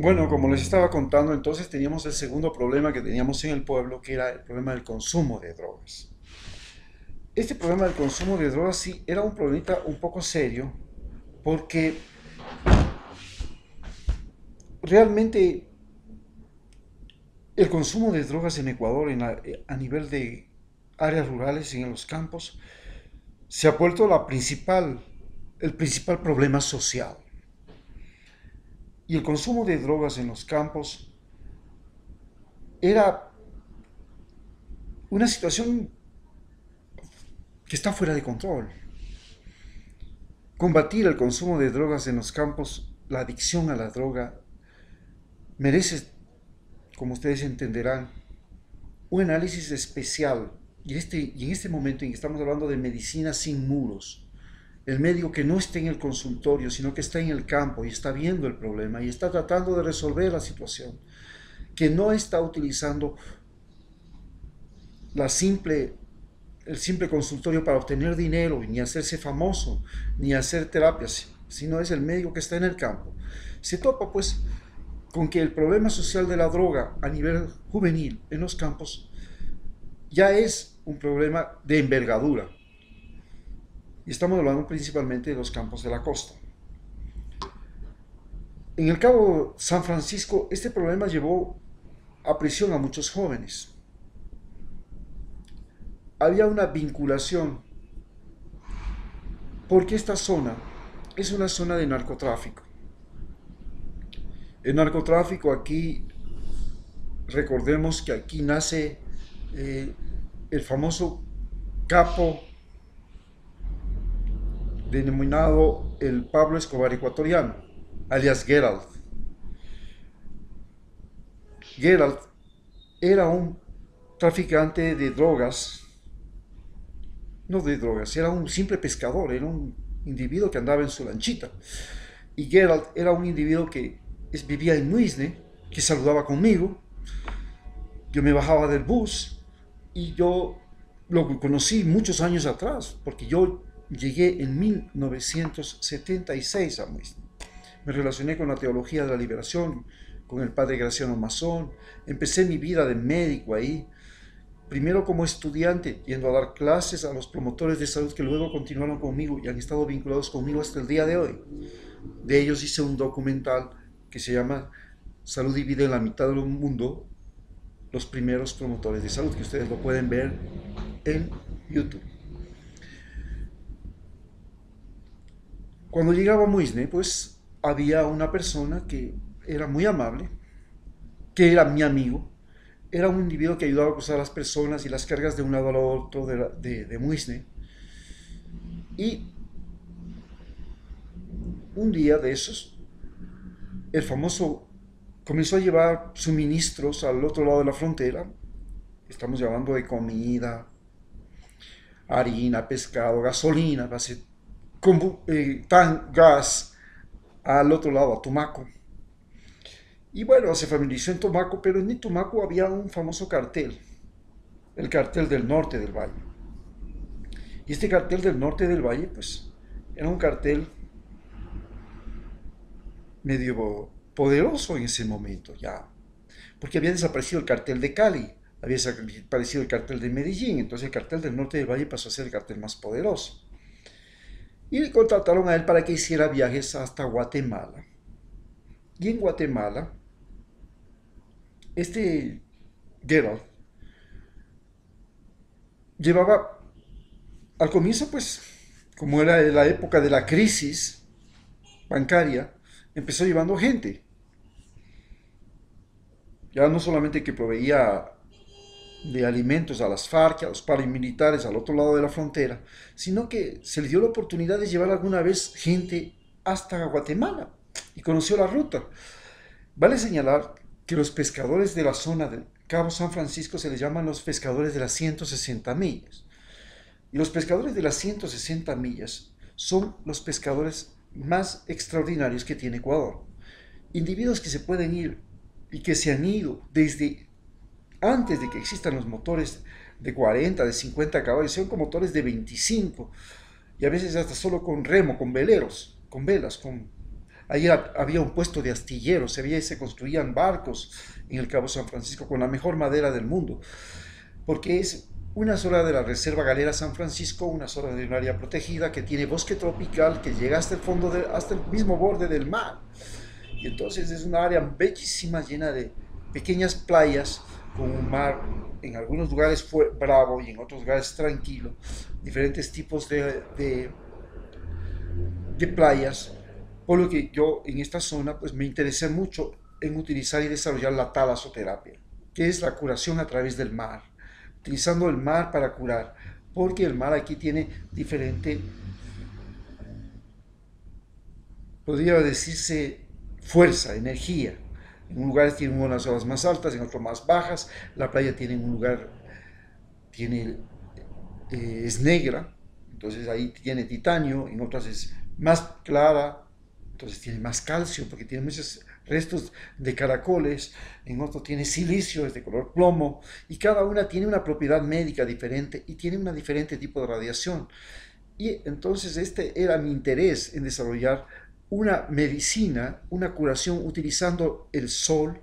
Bueno, como les estaba contando, entonces teníamos el segundo problema que teníamos en el pueblo, que era el problema del consumo de drogas. Este problema del consumo de drogas sí era un problemita un poco serio, porque realmente el consumo de drogas en Ecuador a nivel de áreas rurales y en los campos se ha vuelto el principal problema social. Y el consumo de drogas en los campos era una situación que está fuera de control. Combatir el consumo de drogas en los campos, la adicción a la droga, merece, como ustedes entenderán, un análisis especial. Y en este momento en que estamos hablando de medicina sin muros, el médico que no está en el consultorio, sino que está en el campo y está viendo el problema y está tratando de resolver la situación, que no está utilizando la simple el simple consultorio para obtener dinero, ni hacerse famoso, ni hacer terapias, sino es el médico que está en el campo. Se topa pues con que el problema social de la droga a nivel juvenil en los campos ya es un problema de envergadura. Y estamos hablando principalmente de los campos de la costa. En el Cabo San Francisco, este problema llevó a prisión a muchos jóvenes. Había una vinculación porque esta zona es una zona de narcotráfico. El narcotráfico aquí, recordemos que aquí nace eh, el famoso capo denominado el Pablo Escobar ecuatoriano, alias Gerald. Gerald era un traficante de drogas, no de drogas, era un simple pescador, era un individuo que andaba en su lanchita. Y Gerald era un individuo que vivía en Muisne, que saludaba conmigo. Yo me bajaba del bus y yo lo conocí muchos años atrás, porque yo llegué en 1976 a Muisne. Me relacioné con la teología de la liberación, con el padre Graciano Mazón. Empecé mi vida de médico ahí, primero como estudiante, yendo a dar clases a los promotores de salud que luego continuaron conmigo y han estado vinculados conmigo hasta el día de hoy. De ellos hice un documental que se llama Salud divide en la mitad del mundo, los primeros promotores de salud, que ustedes lo pueden ver en YouTube. Cuando llegaba a Muisne, pues había una persona que era muy amable, que era mi amigo, era un individuo que ayudaba a cruzar a las personas y las cargas de un lado al otro de Muisne. Y un día de esos, el famoso comenzó a llevar suministros al otro lado de la frontera. Estamos hablando de comida, harina, pescado, gasolina, gas al otro lado, a Tumaco. Y bueno, se familiarizó en Tumaco, pero en Tumaco había un famoso cartel, el cartel del norte del valle. Y este cartel del norte del valle, pues, era un cartel medio poderoso en ese momento ya, porque había desaparecido el cartel de Cali, había desaparecido el cartel de Medellín, entonces el cartel del norte del valle pasó a ser el cartel más poderoso. Y le contrataron a él para que hiciera viajes hasta Guatemala. Y en Guatemala, este Gerald llevaba, al comienzo pues, como era la época de la crisis bancaria, empezó llevando gente. Ya no solamente que proveía de alimentos a las FARC, a los paramilitares al otro lado de la frontera, sino que se le dio la oportunidad de llevar alguna vez gente hasta Guatemala y conoció la ruta. Vale señalar que los pescadores de la zona del Cabo San Francisco se les llaman los pescadores de las 160 millas. Y los pescadores de las 160 millas son los pescadores más extraordinarios que tiene Ecuador. Individuos que se pueden ir y que se han ido desde antes de que existan los motores de 40, de 50 caballos, son con motores de 25 y a veces hasta solo con remo, con veleros, con velas, con Ahí había un puesto de astilleros, se construían barcos en el Cabo San Francisco con la mejor madera del mundo, porque es una zona de la Reserva Galera San Francisco, una zona de un área protegida que tiene bosque tropical que llega hasta el fondo, hasta el mismo borde del mar. Y entonces es una área bellísima, llena de pequeñas playas, con un mar en algunos lugares fue bravo y en otros lugares tranquilo, diferentes tipos de playas, por lo que yo en esta zona pues me interesé mucho en utilizar y desarrollar la talasoterapia, que es la curación a través del mar, utilizando el mar para curar, porque el mar aquí tiene diferente, podría decirse, fuerza, energía. En un lugar tiene unas olas más altas, en otro más bajas. La playa tiene un lugar, tiene, es negra, entonces ahí tiene titanio, en otras es más clara, entonces tiene más calcio porque tiene muchos restos de caracoles, en otro tiene silicio, es de color plomo, y cada una tiene una propiedad médica diferente y tiene un diferente tipo de radiación. Y entonces este era mi interés en desarrollar una medicina, una curación utilizando el sol,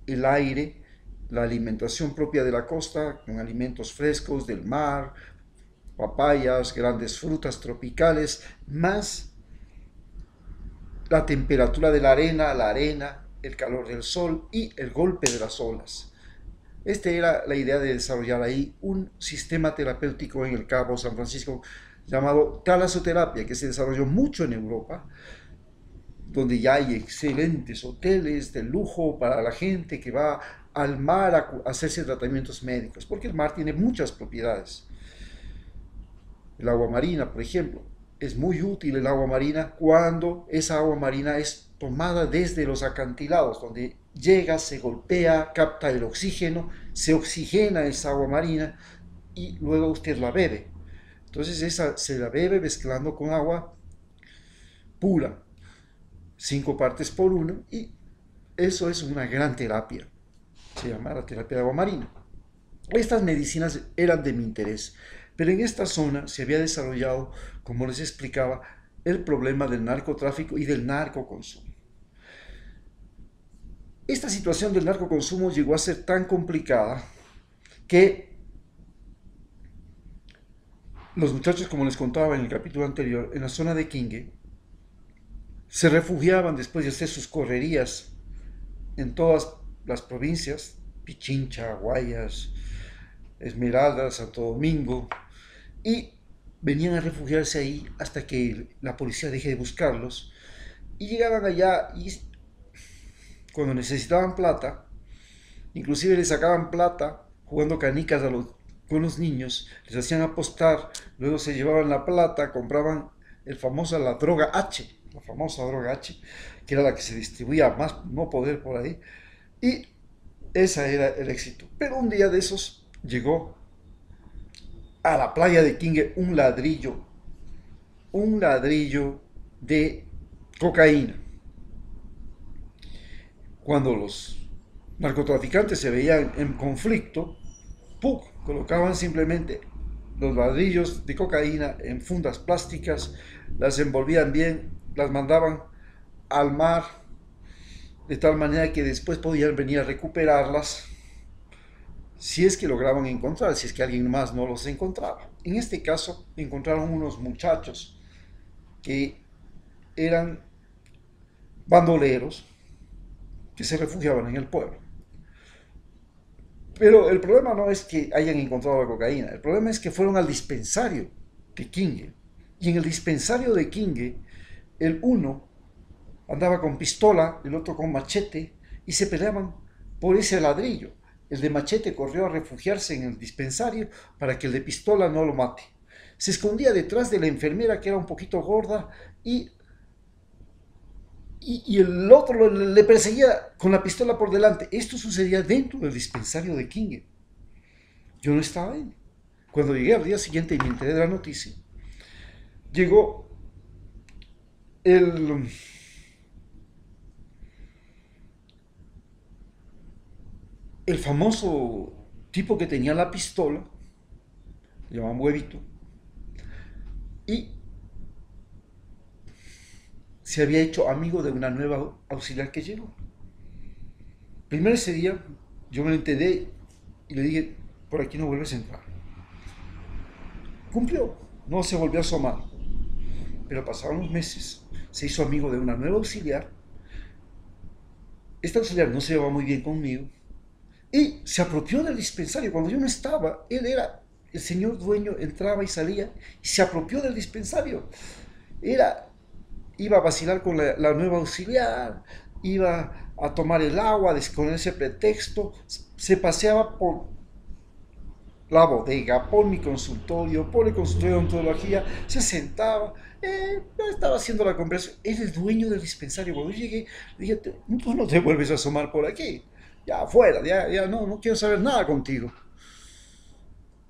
el aire, la alimentación propia de la costa, con alimentos frescos del mar, papayas, grandes frutas tropicales, más la temperatura de la arena, el calor del sol y el golpe de las olas. Esta era la idea de desarrollar ahí un sistema terapéutico en el Cabo San Francisco llamado talasoterapia, que se desarrolló mucho en Europa, donde ya hay excelentes hoteles de lujo para la gente que va al mar a hacerse tratamientos médicos, porque el mar tiene muchas propiedades. El agua marina, por ejemplo, es muy útil el agua marina cuando esa agua marina es tomada desde los acantilados, donde llega, se golpea, capta el oxígeno, se oxigena esa agua marina y luego usted la bebe. Entonces esa se la bebe mezclando con agua pura, 5 partes por 1, y eso es una gran terapia. Se llama la terapia de agua marina. Estas medicinas eran de mi interés, pero en esta zona se había desarrollado, como les explicaba, el problema del narcotráfico y del narcoconsumo. Esta situación del narcoconsumo llegó a ser tan complicada que los muchachos, como les contaba en el capítulo anterior, en la zona de Quingue, se refugiaban después de hacer sus correrías en todas las provincias, Pichincha, Guayas, Esmeralda, Santo Domingo, y venían a refugiarse ahí hasta que la policía deje de buscarlos, y llegaban allá y cuando necesitaban plata, inclusive les sacaban plata jugando canicas con los niños, les hacían apostar, luego se llevaban la plata, compraban la droga H, la famosa droga H, que era la que se distribuía más no poder por ahí, y ese era el éxito. Pero un día de esos llegó a la playa de Quingue un ladrillo de cocaína. Cuando los narcotraficantes se veían en conflicto, ¡pum!, colocaban simplemente los ladrillos de cocaína en fundas plásticas, las envolvían bien, las mandaban al mar, de tal manera que después podían venir a recuperarlas si es que lograban encontrar, si es que alguien más no los encontraba. En este caso encontraron unos muchachos que eran bandoleros que se refugiaban en el pueblo. Pero el problema no es que hayan encontrado la cocaína, el problema es que fueron al dispensario de Quingue. Y en el dispensario de Quingue, el uno andaba con pistola, el otro con machete, y se peleaban por ese ladrillo. El de machete corrió a refugiarse en el dispensario para que el de pistola no lo mate. Se escondía detrás de la enfermera, que era un poquito gorda, y el otro le perseguía con la pistola por delante. Esto sucedía dentro del dispensario de Quingue. Yo no estaba ahí. Cuando llegué al día siguiente y me enteré de la noticia, llegó el, el famoso tipo que tenía la pistola, le llamaban Huevito, y se había hecho amigo de una nueva auxiliar que llegó. Primero ese día yo me lo enteré y le dije, por aquí no vuelves a entrar. Cumplió, no se volvió a asomar. Pero pasaron unos meses, se hizo amigo de una nueva auxiliar. Esta auxiliar no se llevaba muy bien conmigo y se apropió del dispensario. Cuando yo no estaba, él era el señor dueño, entraba y salía y se apropió del dispensario. Era, iba a vacilar con la nueva auxiliar, iba a tomar el agua con ese pretexto, se paseaba por la bodega, por mi consultorio, por el consultorio de odontología, se sentaba, estaba haciendo la conversación. Era el dueño del dispensario. Cuando yo llegué, le dije, tú no te vuelves a asomar por aquí. Ya afuera, ya no quiero saber nada contigo.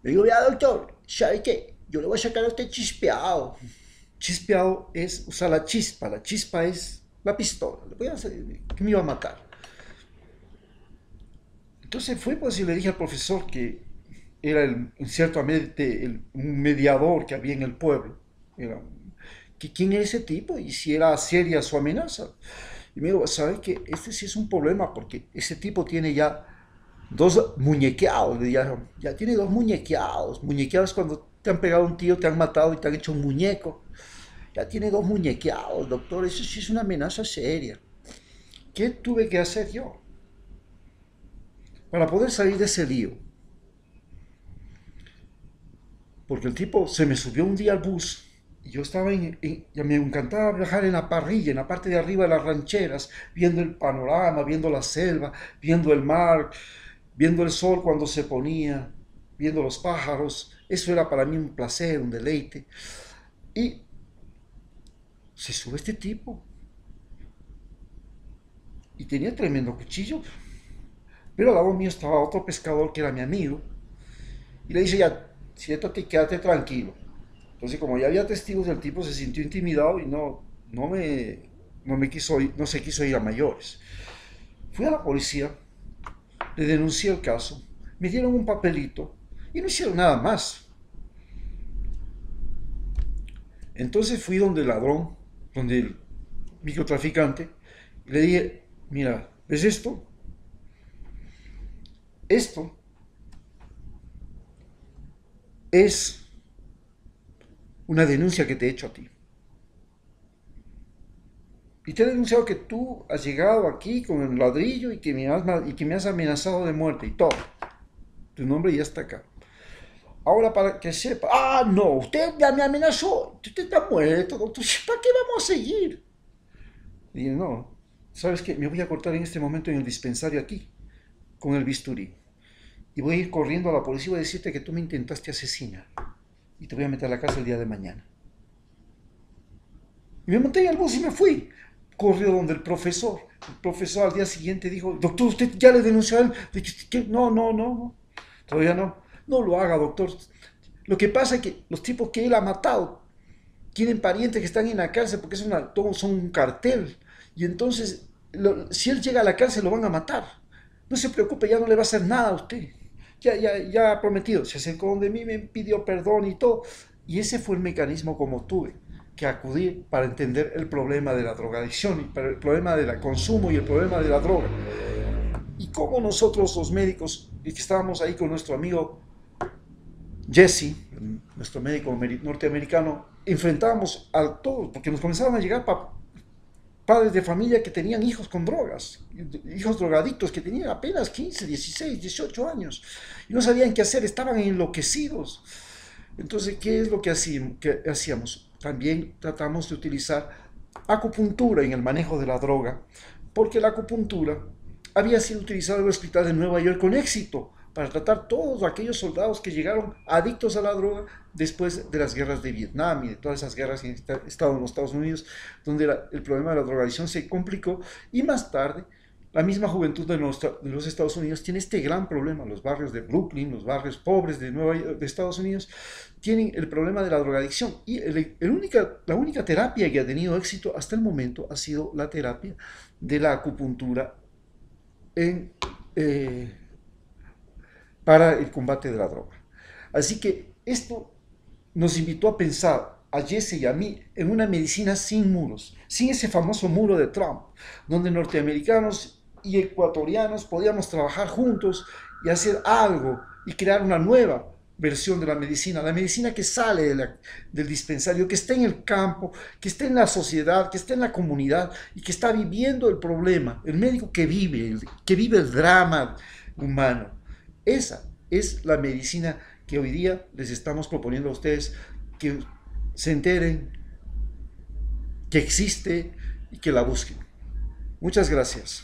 Le digo, ya doctor, ¿sabe qué? Yo le voy a sacar a usted chispeado. Chispeado es usar la chispa es la pistola. Le voy a hacer, que me iba a matar. Entonces fue pues y le dije al profesor que era ciertamente un mediador que había en el pueblo. Era, que quién era ese tipo y si era seria su amenaza. Y me dijo, ¿sabes qué? Este sí es un problema porque ese tipo tiene ya dos muñequeados. Ya tiene dos muñequeados. Muñequeados cuando te han pegado un tío, te han matado y te han hecho un muñeco. Ya tiene dos muñequeados, doctor. Eso sí es una amenaza seria. ¿Qué tuve que hacer yo para poder salir de ese lío? Porque el tipo se me subió un día al bus y yo estaba ya me encantaba viajar en la parrilla, en la parte de arriba de las rancheras, viendo el panorama, viendo la selva, viendo el mar, viendo el sol cuando se ponía, viendo los pájaros. Eso era para mí un placer, un deleite. Y se sube este tipo y tenía tremendo cuchillo, pero al lado mío estaba otro pescador que era mi amigo y le dice, ya, siéntate y quédate tranquilo. Entonces, como ya había testigos, el tipo se sintió intimidado y no se quiso ir a mayores. Fui a la policía, le denuncié el caso, me dieron un papelito y no hicieron nada más. Entonces fui donde el ladrón, donde el microtraficante, y le dije, mira, ¿ves esto? Esto es una denuncia que te he hecho a ti. Y te he denunciado que tú has llegado aquí con el ladrillo y que me has amenazado de muerte y todo. Tu nombre ya está acá. Ahora para que sepa, no, usted ya me amenazó, usted está muerto, doctor, ¿para qué vamos a seguir? Y dije, no, ¿sabes qué? Me voy a cortar en este momento en el dispensario aquí, con el bisturí. Y voy a ir corriendo a la policía y voy a decirte que tú me intentaste asesinar. Y te voy a meter a la cárcel el día de mañana. Y me monté en el bus y me fui. Corrió donde el profesor. El profesor al día siguiente dijo, doctor, ¿usted ya le denunció a él? No. Todavía no. No lo haga, doctor. Lo que pasa es que los tipos que él ha matado tienen parientes que están en la cárcel porque todos son un cartel. Y entonces, si él llega a la cárcel, lo van a matar. No se preocupe, ya no le va a hacer nada a usted. Ya ha prometido. Se acercó donde mí, me pidió perdón y todo. Y ese fue el mecanismo como tuve que acudir para entender el problema de la drogadicción y para el problema del consumo y el problema de la droga. Y cómo nosotros los médicos, y que estábamos ahí con nuestro amigo Jesse, nuestro médico norteamericano, enfrentábamos a todos, porque nos comenzaban a llegar padres de familia que tenían hijos con drogas, hijos drogadictos que tenían apenas 15, 16, 18 años, y no sabían qué hacer, estaban enloquecidos. Entonces, ¿qué es lo que hacíamos? También tratamos de utilizar acupuntura en el manejo de la droga, porque la acupuntura había sido utilizada en el hospital de Nueva York con éxito para tratar todos aquellos soldados que llegaron adictos a la droga después de las guerras de Vietnam y de todas esas guerras que han estado en los Estados Unidos, donde el problema de la drogadicción se complicó y más tarde la misma juventud de los Estados Unidos tiene este gran problema. Los barrios de Brooklyn, los barrios pobres de Estados Unidos, tienen el problema de la drogadicción. Y la única terapia que ha tenido éxito hasta el momento ha sido la terapia de la acupuntura en, para el combate de la droga. Así que esto nos invitó a pensar a Jesse y a mí en una medicina sin muros, sin ese famoso muro de Trump, donde norteamericanos y ecuatorianos podíamos trabajar juntos y hacer algo y crear una nueva versión de la medicina que sale del dispensario, que está en el campo, que está en la sociedad, que está en la comunidad y que está viviendo el problema, el médico que vive el drama humano. Esa es la medicina que hoy día les estamos proponiendo a ustedes, que se enteren que existe y que la busquen. Muchas gracias.